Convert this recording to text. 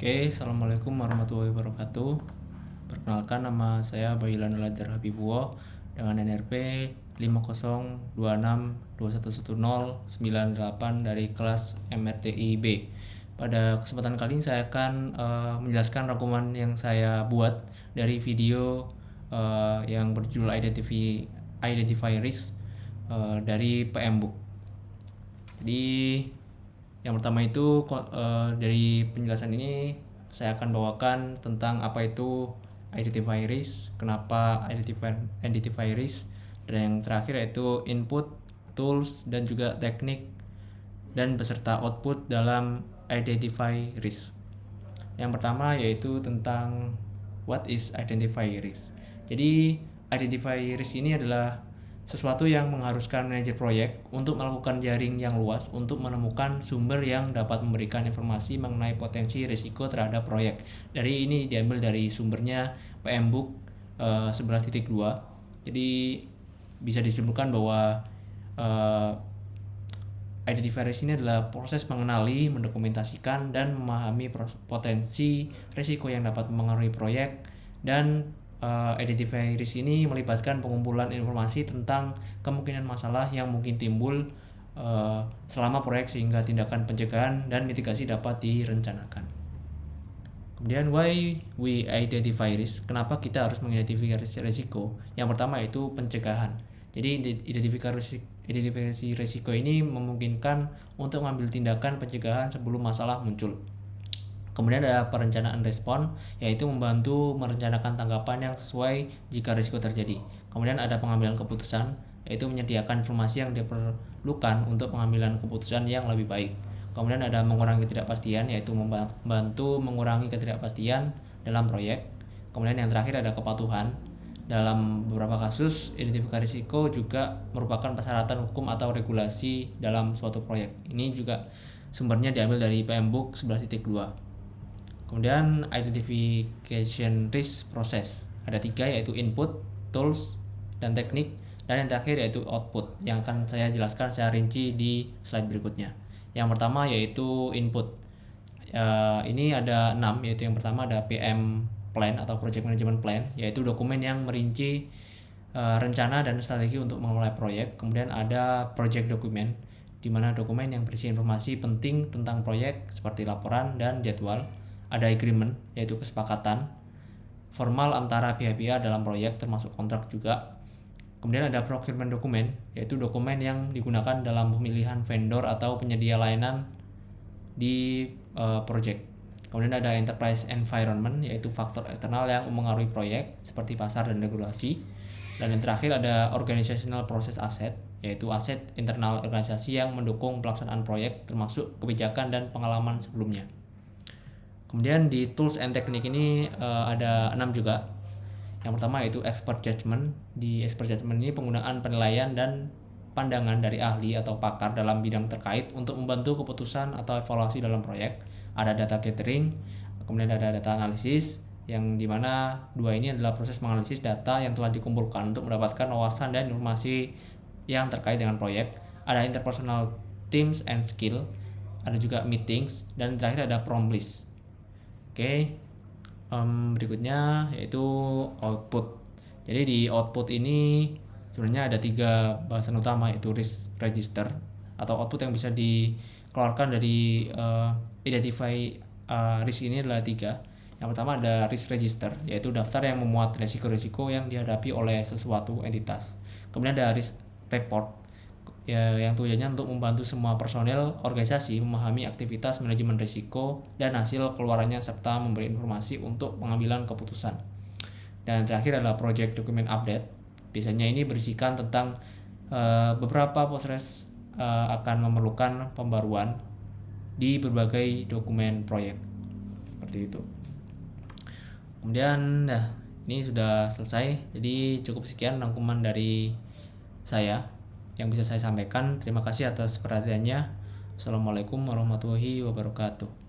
Oke, Assalamualaikum warahmatullahi wabarakatuh. Perkenalkan, nama saya Bayilan Elajar Habibullah dengan NRP 5026211098 dari kelas MRTI B. Pada kesempatan kali ini saya akan menjelaskan rangkuman yang saya buat dari video yang berjudul Identify Risk dari PMBOK. Jadi yang pertama itu dari penjelasan ini saya akan bawakan tentang apa itu identify risk, kenapa identify risk, dan yang terakhir yaitu input, tools, dan juga teknik dan beserta output dalam identify risk. Yang pertama yaitu tentang what is identify risk. Jadi identify risk ini adalah sesuatu yang mengharuskan manajer proyek untuk melakukan jaring yang luas untuk menemukan sumber yang dapat memberikan informasi mengenai potensi risiko terhadap proyek. Dari ini diambil dari sumbernya PMBOK 11.2. Jadi bisa disimpulkan bahwa identify risk ini adalah proses mengenali, mendokumentasikan, dan memahami potensi risiko yang dapat mempengaruhi proyek. Dan identify risk ini melibatkan pengumpulan informasi tentang kemungkinan masalah yang mungkin timbul selama proyek sehingga tindakan pencegahan dan mitigasi dapat direncanakan. Kemudian why we identify risk, kenapa kita harus mengidentifikasi risiko? Yang pertama itu pencegahan. Jadi identifikasi risiko ini memungkinkan untuk mengambil tindakan pencegahan sebelum masalah muncul. Kemudian ada perencanaan respon, yaitu membantu merencanakan tanggapan yang sesuai jika risiko terjadi. Kemudian ada pengambilan keputusan, yaitu menyediakan informasi yang diperlukan untuk pengambilan keputusan yang lebih baik. Kemudian ada mengurangi ketidakpastian, yaitu membantu mengurangi ketidakpastian dalam proyek. Kemudian yang terakhir ada kepatuhan. Dalam beberapa kasus, identifikasi risiko juga merupakan persyaratan hukum atau regulasi dalam suatu proyek. Ini juga sumbernya diambil dari PMBOK 11.2. Kemudian identification risk process ada 3, yaitu input, tools, dan teknik, dan yang terakhir yaitu output yang akan saya jelaskan secara rinci di slide berikutnya. Yang pertama yaitu input. Ini ada 6, yaitu yang pertama ada PM plan atau project management plan, yaitu dokumen yang merinci rencana dan strategi untuk memulai proyek. Kemudian ada project document, di mana dokumen yang berisi informasi penting tentang proyek seperti laporan dan jadwal. Ada agreement, yaitu kesepakatan formal antara pihak-pihak dalam proyek termasuk kontrak juga. Kemudian ada procurement dokumen, yaitu dokumen yang digunakan dalam pemilihan vendor atau penyedia layanan di proyek. Kemudian ada enterprise environment, yaitu faktor eksternal yang mempengaruhi proyek seperti pasar dan regulasi. Dan yang terakhir ada organizational process asset, yaitu aset internal organisasi yang mendukung pelaksanaan proyek termasuk kebijakan dan pengalaman sebelumnya. Kemudian di tools and teknik ini ada 6 juga. Yang pertama yaitu expert judgment. Di expert judgment ini penggunaan penilaian dan pandangan dari ahli atau pakar dalam bidang terkait untuk membantu keputusan atau evaluasi dalam proyek. Ada data gathering, kemudian ada data analisis, yang dimana 2 ini adalah proses menganalisis data yang telah dikumpulkan untuk mendapatkan wawasan dan informasi yang terkait dengan proyek. Ada interpersonal teams and skill, ada juga meetings, dan terakhir ada prompt list. Oke, berikutnya yaitu output. Jadi di output ini sebenarnya ada 3 bahasan utama, yaitu risk register atau output yang bisa dikeluarkan dari identify risk ini adalah 3. Yang pertama ada risk register, yaitu daftar yang memuat risiko-risiko yang dihadapi oleh sesuatu entitas. Kemudian ada risk report, yang tujuannya untuk membantu semua personel organisasi memahami aktivitas manajemen risiko dan hasil keluarannya serta memberi informasi untuk pengambilan keputusan. Dan terakhir adalah project document update. Biasanya ini berisikan tentang beberapa proses akan memerlukan pembaruan di berbagai dokumen proyek. Seperti itu. Kemudian ini sudah selesai. Jadi cukup sekian rangkuman dari saya yang bisa saya sampaikan. Terima kasih atas perhatiannya. Assalamualaikum warahmatullahi wabarakatuh.